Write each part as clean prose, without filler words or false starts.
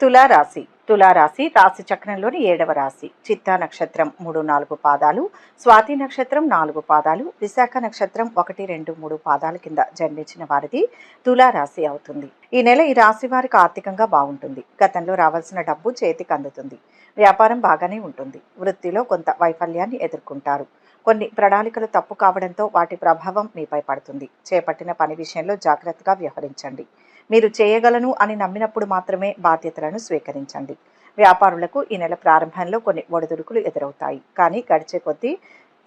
తులారాశి రాశి చక్రంలోని 7వ రాశి. చిత్తా నక్షత్రం 3-4 పాదాలు, స్వాతి నక్షత్రం 4 పాదాలు, విశాఖ నక్షత్రం 1-2-3 పాదాల కింద జన్మించిన వారిది తులారాశి అవుతుంది. ఈ నెల ఈ రాశి వారికి ఆర్థికంగా బాగుంటుంది. గతంలో రావాల్సిన డబ్బు చేతికి అందుతుంది. వ్యాపారం బాగానే ఉంటుంది. వృత్తిలో కొంత వైఫల్యాన్ని ఎదుర్కొంటారు. కొన్ని ప్రణాళికలు తప్పు కావడంతో వాటి ప్రభావం మీపై పడుతుంది. చేపట్టిన పని విషయంలో జాగ్రత్తగా వ్యవహరించండి. మీరు చేయగలను అని నమ్మినప్పుడు మాత్రమే బాధ్యతలను స్వీకరించండి. వ్యాపారులకు ఈ నెల ప్రారంభంలో కొన్ని ఒడిదుడుకులు ఎదురవుతాయి, కానీ గడిచే కొద్దీ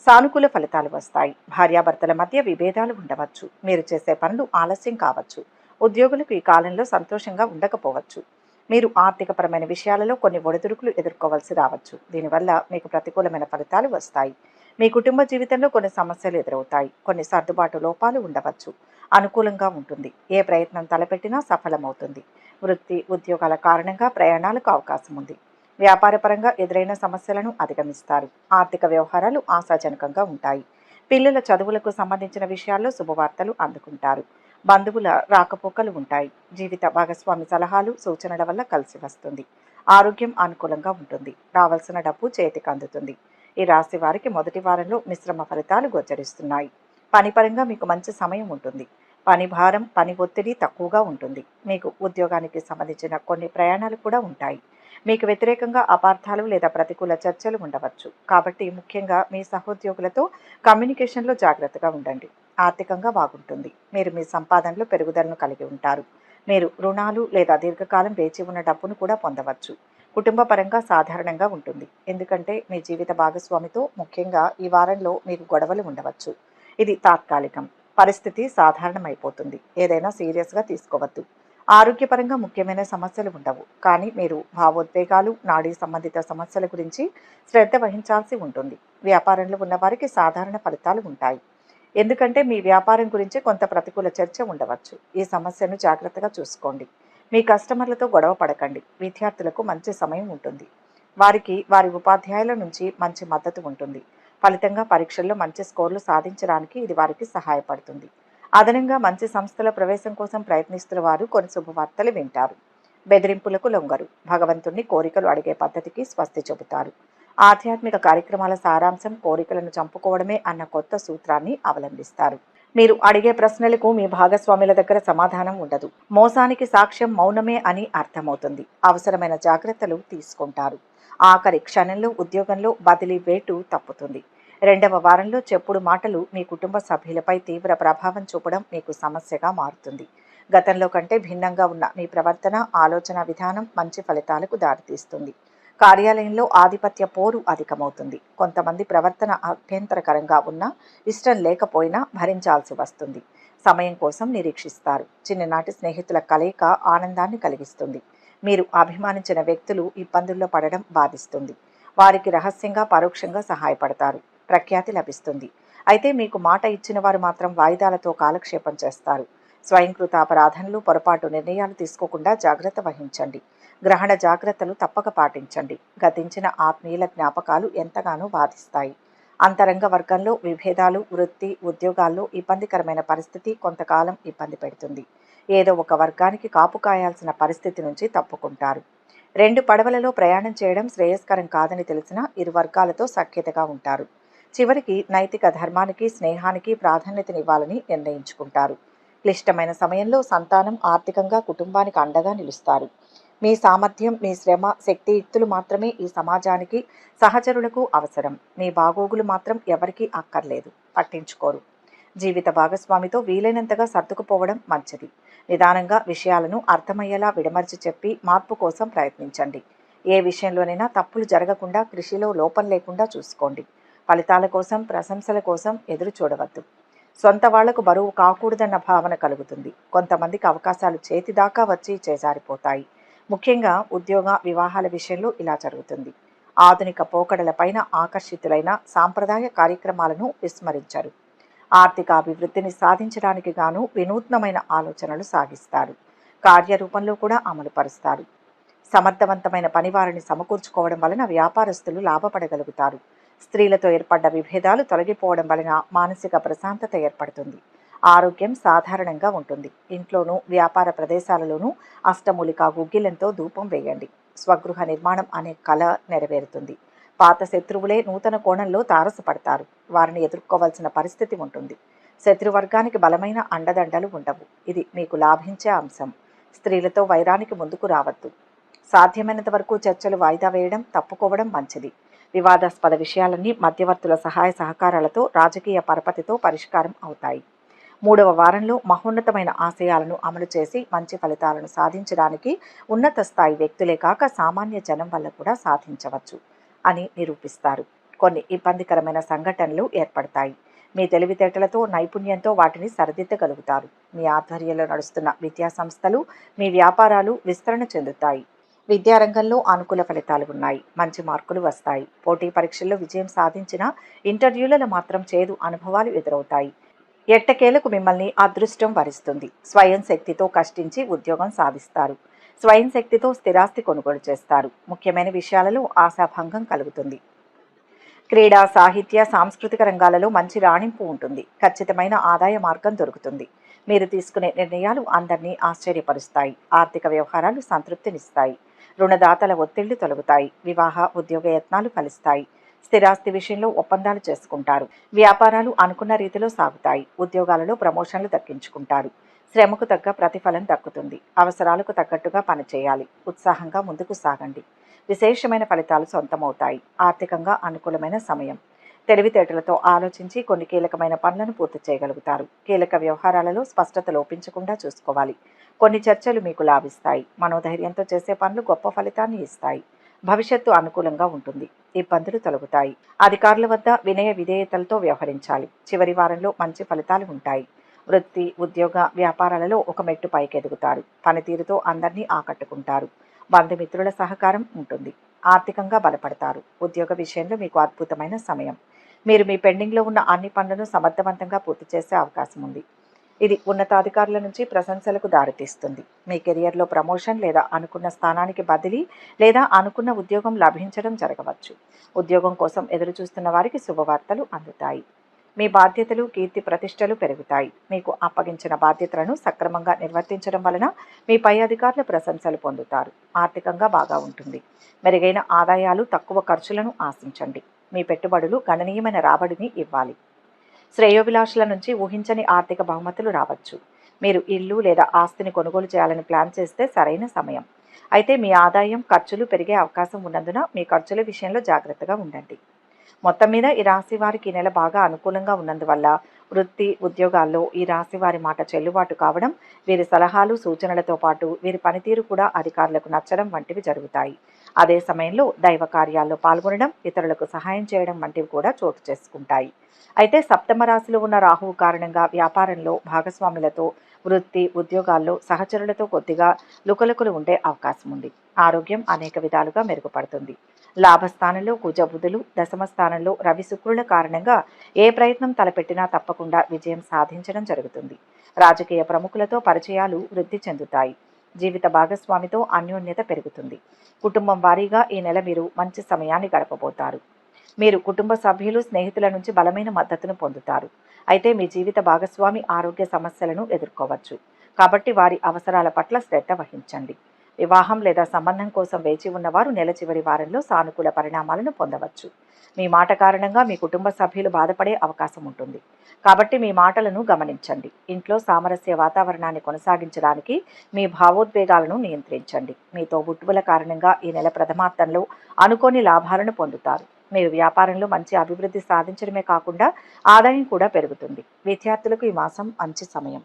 సానుకూల ఫలితాలు వస్తాయి. భార్యాభర్తల మధ్య విభేదాలు ఉండవచ్చు. మీరు చేసే పనులు ఆలస్యం కావచ్చు. ఉద్యోగులకు ఈ కాలంలో సంతోషంగా ఉండకపోవచ్చు. మీరు ఆర్థికపరమైన విషయాలలో కొన్ని ఒడిదుడుకులు ఎదుర్కోవాల్సి రావచ్చు. దీనివల్ల మీకు ప్రతికూలమైన ఫలితాలు వస్తాయి. మీ కుటుంబ జీవితంలో కొన్ని సమస్యలు ఎదురవుతాయి. కొన్ని సర్దుబాటు లోపాలు ఉండవచ్చు. అనుకూలంగా ఉంటుంది. ఏ ప్రయత్నం తలపెట్టినా సఫలమవుతుంది. వృత్తి ఉద్యోగాల కారణంగా ప్రయాణాలకు అవకాశం ఉంది. వ్యాపారపరంగా ఎదురైన సమస్యలను అధిగమిస్తారు. ఆర్థిక వ్యవహారాలు ఆశాజనకంగా ఉంటాయి. పిల్లల చదువులకు సంబంధించిన విషయాల్లో శుభవార్తలు అందుకుంటారు. బంధువుల రాకపోకలు ఉంటాయి. జీవిత భాగస్వామి సలహాలు సూచనల వల్ల కలిసి వస్తుంది. ఆరోగ్యం అనుకూలంగా ఉంటుంది. రావాల్సిన డబ్బు చేతికి అందుతుంది. ఈ రాశి వారికి మొదటి వారంలో మిశ్రమ ఫలితాలు గోచరిస్తున్నాయి. పనిపరంగా మీకు మంచి సమయం ఉంటుంది. పని భారం, పని ఒత్తిడి తక్కువగా ఉంటుంది. మీకు ఉద్యోగానికి సంబంధించిన కొన్ని ప్రయాణాలు కూడా ఉంటాయి. మీకు వ్యతిరేకంగా అపార్థాలు లేదా ప్రతికూల చర్చలు ఉండవచ్చు. కాబట్టి ముఖ్యంగా మీ సహోద్యోగులతో కమ్యూనికేషన్లో జాగ్రత్తగా ఉండండి. ఆర్థికంగా బాగుంటుంది. మీరు మీ సంపాదనలో పెరుగుదలను కలిగి ఉంటారు. మీరు రుణాలు లేదా దీర్ఘకాలం వేచి ఉన్న డబ్బును కూడా పొందవచ్చు. కుటుంబ పరంగా సాధారణంగా ఉంటుంది. ఎందుకంటే మీ జీవిత భాగస్వామితో ముఖ్యంగా ఈ వారంలో మీకు గొడవలు ఉండవచ్చు. ఇది తాత్కాలికం. పరిస్థితి సాధారణమైపోతుంది. ఏదైనా సీరియస్గా తీసుకోవద్దు. ఆరోగ్యపరంగా ముఖ్యమైన సమస్యలు ఉండవు, కానీ మీరు భావోద్వేగాలు, నాడీ సంబంధిత సమస్యల గురించి శ్రద్ధ వహించాల్సి ఉంటుంది. వ్యాపారంలో ఉన్నవారికి సాధారణ ఫలితాలు ఉంటాయి. ఎందుకంటే మీ వ్యాపారం గురించి కొంత ప్రతికూల చర్చ ఉండవచ్చు. ఈ సమస్యను జాగ్రత్తగా చూసుకోండి. మీ కస్టమర్లతో గొడవ పడకండి. విద్యార్థులకు మంచి సమయం ఉంటుంది. వారికి వారి ఉపాధ్యాయుల నుంచి మంచి మద్దతు ఉంటుంది. ఫలితంగా పరీక్షల్లో మంచి స్కోర్లు సాధించడానికి ఇది వారికి సహాయపడుతుంది. అదనంగా మంచి సంస్థల ప్రవేశం కోసం ప్రయత్నిస్తున్న వారు కొన్ని శుభవార్తలు వింటారు. బెదిరింపులకు లొంగరు. భగవంతుణ్ణి కోరికలు అడిగే పద్ధతికి స్వస్తి చెబుతారు. ఆధ్యాత్మిక కార్యక్రమాల సారాంశం కోరికలను చంపుకోవడమే అన్న కొత్త సూత్రాన్ని అవలంబిస్తారు. మీరు అడిగే ప్రశ్నలకు మీ భాగస్వాముల దగ్గర సమాధానం ఉండదు. మోసానికి సాక్ష్యం మౌనమే అని అర్థమవుతుంది. అవసరమైన జాగ్రత్తలు తీసుకుంటారు. ఆఖరి క్షణంలో ఉద్యోగంలో బదిలీ వేటు తప్పుతుంది. 2వ వారంలో చెప్పుడు మాటలు మీ కుటుంబ సభ్యులపై తీవ్ర ప్రభావం చూపడం మీకు సమస్యగా మారుతుంది. గతంలో కంటే భిన్నంగా ఉన్న మీ ప్రవర్తన, ఆలోచన విధానం మంచి ఫలితాలకు దారితీస్తుంది. కార్యాలయంలో ఆధిపత్య పోరు అధికమవుతుంది. కొంతమంది ప్రవర్తన అభ్యంతరకరంగా ఉన్నా, ఇష్టం లేకపోయినా భరించాల్సి వస్తుంది. సమయం కోసం నిరీక్షిస్తారు. చిన్ననాటి స్నేహితుల కలయిక ఆనందాన్ని కలిగిస్తుంది. మీరు అభిమానించిన వ్యక్తులు ఇబ్బందుల్లో పడడం బాధిస్తుంది. వారికి రహస్యంగా పరోక్షంగా సహాయపడతారు. ప్రఖ్యాతి లభిస్తుంది. అయితే మీకు మాట ఇచ్చిన వారు మాత్రం వాయిదాలతో కాలక్షేపం చేస్తారు. స్వయంకృత అపరాధనలు, పొరపాటు నిర్ణయాలు తీసుకోకుండా జాగ్రత్త వహించండి. గ్రహణ జాగ్రత్తలు తప్పక పాటించండి. గతించిన ఆత్మీయుల జ్ఞాపకాలు ఎంతగానో బాధిస్తాయి. అంతరంగ వర్గంలో విభేదాలు, వృత్తి ఉద్యోగాల్లో ఇబ్బందికరమైన పరిస్థితి కొంతకాలం ఇబ్బంది పెడుతుంది. ఏదో ఒక వర్గానికి కాపు కాయాల్సిన పరిస్థితి నుంచి తప్పుకుంటారు. 2 పడవలలో ప్రయాణం చేయడం శ్రేయస్కరం కాదని తెలిసినా ఇరు వర్గాలతో సఖ్యతగా ఉంటారు. చివరికి నైతిక ధర్మానికి, స్నేహానికి ప్రాధాన్యతనివ్వాలని నిర్ణయించుకుంటారు. క్లిష్టమైన సమయంలో సంతానం ఆర్థికంగా కుటుంబానికి అండగా నిలుస్తారు. మీ సామర్థ్యం, మీ శ్రమ, శక్తియుక్తులు మాత్రమే ఈ సమాజానికి, సహచరులకు అవసరం. మీ బాగోగులు మాత్రం ఎవరికీ అక్కర్లేదు, పట్టించుకోరు. జీవిత భాగస్వామితో వీలైనంతగా సర్దుకుపోవడం మంచిది. నిదానంగా విషయాలను అర్థమయ్యేలా విడమర్చి చెప్పి మార్పు కోసం ప్రయత్నించండి. ఏ విషయంలోనైనా తప్పులు జరగకుండా, కృషిలో లోపం లేకుండా చూసుకోండి. ఫలితాల కోసం, ప్రశంసల కోసం ఎదురు చూడవద్దు. సొంత వాళ్లకు బరువు కాకూడదన్న భావన కలుగుతుంది. కొంతమందికి అవకాశాలు చేతిదాకా వచ్చి చేజారిపోతాయి. ముఖ్యంగా ఉద్యోగ, వివాహాల విషయంలో ఇలా జరుగుతుంది. ఆధునిక పోకడలపైన ఆకర్షితులైన సాంప్రదాయ కార్యక్రమాలను విస్మరించరు. ఆర్థిక అభివృద్ధిని సాధించడానికి గాను వినూత్నమైన ఆలోచనలు సాగిస్తారు. కార్యరూపంలో కూడా అమలుపరుస్తారు. సమర్థవంతమైన పనివారిని సమకూర్చుకోవడం వలన వ్యాపారస్తులు లాభపడగలుగుతారు. స్త్రీలతో ఏర్పడ్డ విభేదాలు తొలగిపోవడం వలన మానసిక ప్రశాంతత ఏర్పడుతుంది. ఆరోగ్యం సాధారణంగా ఉంటుంది. ఇంట్లోనూ వ్యాపార ప్రదేశాలలోనూ అష్టమూలికా గుగ్గిలంతో ధూపం వేయండి. స్వగృహ నిర్మాణం అనే కళ నెరవేరుతుంది. పాత శత్రువులే నూతన కోణంలో తారసపడతారు. వారిని ఎదుర్కోవాల్సిన పరిస్థితి ఉంటుంది. శత్రువర్గానికి బలమైన అండదండలు ఉండవు. ఇది మీకు లాభించే అంశం. స్త్రీలతో వైరానికి ముందుకు రావద్దు. సాధ్యమైనంత వరకు చర్చలు వాయిదా వేయడం, తప్పుకోవడం మంచిది. వివాదాస్పద విషయాలన్నీ మధ్యవర్తుల సహాయ సహకారాలతో రాజకీయ పరపతితో పరిష్కారం అవుతాయి. 3వ వారంలో మహోన్నతమైన ఆశయాలను అమలు చేసి మంచి ఫలితాలను సాధించడానికి ఉన్నత స్థాయి వ్యక్తులే కాక సామాన్య జనం వల్ల కూడా సాధించవచ్చు అని నిరూపిస్తారు. కొన్ని ఇబ్బందికరమైన సంఘటనలు ఏర్పడతాయి. మీ తెలివితేటలతో నైపుణ్యంతో వాటిని సరిదిద్దగలుగుతారు. మీ ఆధ్వర్యంలో నడుస్తున్న విద్యా సంస్థలు, మీ వ్యాపారాలు విస్తరణ చెందుతాయి. విద్యారంగంలో అనుకూల ఫలితాలు ఉన్నాయి. మంచి మార్కులు వస్తాయి. పోటీ పరీక్షల్లో విజయం సాధించిన ఇంటర్వ్యూలలో మాత్రం చేదు అనుభవాలు ఎదురవుతాయి. ఎట్టకేలకు మిమ్మల్ని అదృష్టం వరిస్తుంది. స్వయం శక్తితో కష్టించి ఉద్యోగం సాధిస్తారు. స్వయం శక్తితో స్థిరాస్తి కొనుగోలు చేస్తారు. ముఖ్యమైన విషయాలలో ఆశాభంగం కలుగుతుంది. క్రీడా, సాహిత్య, సాంస్కృతిక రంగాలలో మంచి రాణింపు ఉంటుంది. ఖచ్చితమైన ఆదాయ మార్గం దొరుకుతుంది. మీరు తీసుకునే నిర్ణయాలు అందరినీ ఆశ్చర్యపరుస్తాయి. ఆర్థిక వ్యవహారాలు సంతృప్తినిస్తాయి. రుణదాతల ఒత్తిళ్లు తొలగుతాయి. వివాహ, ఉద్యోగ యత్నాలు ఫలిస్తాయి. స్థిరాస్తి విషయంలో ఒప్పందాలు చేసుకుంటారు. వ్యాపారాలు అనుకున్న రీతిలో సాగుతాయి. ఉద్యోగాలలో ప్రమోషన్లు దక్కించుకుంటారు. శ్రమకు తగ్గ ప్రతిఫలం దక్కుతుంది. అవసరాలకు తగ్గట్టుగా పనిచేయాలి. ఉత్సాహంగా ముందుకు సాగండి. విశేషమైన ఫలితాలు సొంతమవుతాయి. ఆర్థికంగా అనుకూలమైన సమయం. తెలివితేటలతో ఆలోచించి కొన్ని కీలకమైన పనులను పూర్తి చేయగలుగుతారు. కీలక వ్యవహారాలలో స్పష్టత లోపించకుండా చూసుకోవాలి. కొన్ని చర్చలు మీకు లాభిస్తాయి. మనోధైర్యంతో చేసే పనులు గొప్ప ఫలితాన్ని ఇస్తాయి. భవిష్యత్తు అనుకూలంగా ఉంటుంది. ఇబ్బందులు తొలగుతాయి. అధికారుల వద్ద వినయ విధేయతలతో వ్యవహరించాలి. చివరి వారంలో మంచి ఫలితాలు ఉంటాయి. వృత్తి, ఉద్యోగ, వ్యాపారాలలో ఒక మెట్టు పైకెదుగుతారు. పనితీరుతో అందరినీ ఆకట్టుకుంటారు. బంధుమిత్రుల సహకారం ఉంటుంది. ఆర్థికంగా బలపడతారు. ఉద్యోగ విషయంలో మీకు అద్భుతమైన సమయం. మీరు మీ పెండింగ్లో ఉన్న అన్ని పనులను సమర్థవంతంగా పూర్తి చేసే అవకాశం ఉంది. ఇది ఉన్నతాధికారుల నుంచి ప్రశంసలకు దారితీస్తుంది. మీ కెరియర్లో ప్రమోషన్ లేదా అనుకున్న స్థానానికి బదిలీ లేదా అనుకున్న ఉద్యోగం లభించడం జరగవచ్చు. ఉద్యోగం కోసం ఎదురు చూస్తున్న వారికి శుభవార్తలు అందుతాయి. మీ బాధ్యతలు, కీర్తి ప్రతిష్టలు పెరుగుతాయి. మీకు అప్పగించిన బాధ్యతలను సక్రమంగా నిర్వర్తించడం వలన మీ పై అధికారుల ప్రశంసలు పొందుతారు. ఆర్థికంగా బాగా ఉంటుంది. మెరుగైన ఆదాయాలు, తక్కువ ఖర్చులను ఆశించండి. మీ పెట్టుబడులు గణనీయమైన రాబడిని ఇవ్వాలి. శ్రేయోభిలాషుల నుంచి ఊహించని ఆర్థిక బహుమతులు రావచ్చు. మీరు ఇల్లు లేదా ఆస్తిని కొనుగోలు చేయాలని ప్లాన్ చేస్తే సరైన సమయం. అయితే మీ ఆదాయం, ఖర్చులు పెరిగే అవకాశం ఉన్నందున మీ ఖర్చుల విషయంలో జాగ్రత్తగా ఉండండి. మొత్తం మీద ఈ రాశి వారికి ఈ నెల బాగా అనుకూలంగా ఉన్నందువల్ల వృత్తి, ఉద్యోగాల్లో ఈ రాశి వారి మాట చెల్లుబాటు కావడం, వీరి సలహాలు, సూచనలతో పాటు వీరి పనితీరు కూడా అధికారులకు నచ్చడం వంటివి జరుగుతాయి. అదే సమయంలో దైవ కార్యాల్లో పాల్గొనడం, ఇతరులకు సహాయం చేయడం వంటివి కూడా చోటు చేసుకుంటాయి. అయితే సప్తమ రాశిలో ఉన్న రాహువు కారణంగా వ్యాపారంలో భాగస్వాములతో, వృత్తి, ఉద్యోగాల్లో సహచరులతో కొద్దిగా లుకలుకలు ఉండే అవకాశం ఉంది. ఆరోగ్యం అనేక విధాలుగా మెరుగుపడుతుంది. లాభస్థానంలో కుజ బుధులు, దశమ స్థానంలో రవి శుక్రుల కారణంగా ఏ ప్రయత్నం తలపెట్టినా తప్పకుండా విజయం సాధించడం జరుగుతుంది. రాజకీయ ప్రముఖులతో పరిచయాలు వృద్ధి చెందుతాయి. జీవిత భాగస్వామితో అన్యోన్యత పెరుగుతుంది. కుటుంబం వారీగా ఈ నెల మీరు మంచి సమయాన్ని గడపబోతారు. మీరు కుటుంబ సభ్యులు, స్నేహితుల నుంచి బలమైన మద్దతును పొందుతారు. అయితే మీ జీవిత భాగస్వామి ఆరోగ్య సమస్యలను ఎదుర్కోవచ్చు. కాబట్టి వారి అవసరాల పట్ల శ్రద్ధ వహించండి. వివాహం లేదా సంబంధం కోసం వేచి ఉన్నవారు నెల చివరి వారంలో సానుకూల పరిణామాలను పొందవచ్చు. మీ మాట కారణంగా మీ కుటుంబ సభ్యులు బాధపడే అవకాశం ఉంటుంది. కాబట్టి మీ మాటలను గమనించండి. ఇంట్లో సామరస్య వాతావరణాన్ని కొనసాగించడానికి మీ భావోద్వేగాలను నియంత్రించండి. మీ తోబుట్టువుల కారణంగా ఈ నెల ప్రథమార్థంలో అనుకోని లాభాలను పొందుతారు. మీరు వ్యాపారంలో మంచి అభివృద్ధి సాధించడమే కాకుండా ఆదాయం కూడా పెరుగుతుంది. విద్యార్థులకు ఈ మాసం మంచి సమయం.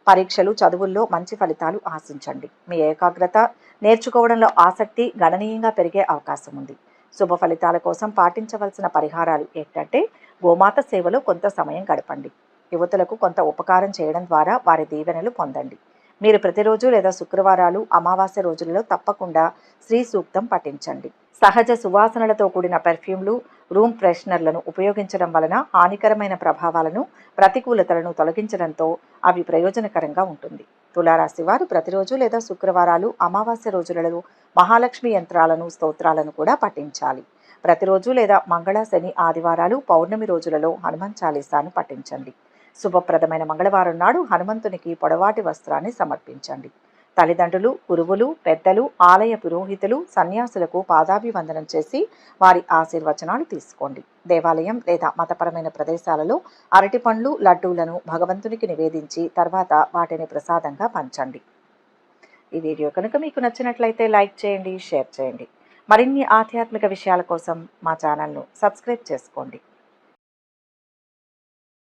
పరీక్షలు, చదువుల్లో మంచి ఫలితాలు ఆశించండి. మీ ఏకాగ్రత, నేర్చుకోవడంలో ఆసక్తి గణనీయంగా పెరిగే అవకాశం ఉంది. శుభ ఫలితాల కోసం పాటించవలసిన పరిహారాలు ఏంటంటే, గోమాత సేవలో కొంత సమయం గడపండి. యువతులకు కొంత ఉపకారం చేయడం ద్వారా వారి దీవెనలు పొందండి. మీరు ప్రతిరోజు లేదా శుక్రవారాలు, అమావాస్య రోజులలో తప్పకుండా శ్రీ సూక్తం పఠించండి. సహజ సువాసనలతో కూడిన పెర్ఫ్యూమ్లు, రూమ్ ఫ్రెషనర్లను ఉపయోగించడం వలన హానికరమైన ప్రభావాలను, ప్రతికూలతలను తొలగించడంతో అవి ప్రయోజనకరంగా ఉంటుంది. తులారాశి వారు ప్రతిరోజు లేదా శుక్రవారాలు, అమావాస్య రోజులలో మహాలక్ష్మి యంత్రాలను, స్తోత్రాలను కూడా పఠించాలి. ప్రతిరోజు లేదా మంగళ, శని, ఆదివారాలు, పౌర్ణమి రోజులలో హనుమాన్ చాలీసాను పఠించండి. శుభప్రదమైన మంగళవారం నాడు హనుమంతునికి పొడవాటి వస్త్రాన్ని సమర్పించండి. తల్లిదండ్రులు, గురువులు, పెద్దలు, ఆలయ పురోహితులు, సన్యాసులకు పాదాభివందనం చేసి వారి ఆశీర్వచనాలు తీసుకోండి. దేవాలయం లేదా మతపరమైన ప్రదేశాలలో అరటిపండ్లు, లడ్డూలను భగవంతునికి నివేదించి తర్వాత వాటిని ప్రసాదంగా పంచండి. ఈ వీడియో కనుక మీకు నచ్చినట్లయితే లైక్ చేయండి, షేర్ చేయండి. మరిన్ని ఆధ్యాత్మిక విషయాల కోసం మా ఛానల్ను సబ్స్క్రైబ్ చేసుకోండి.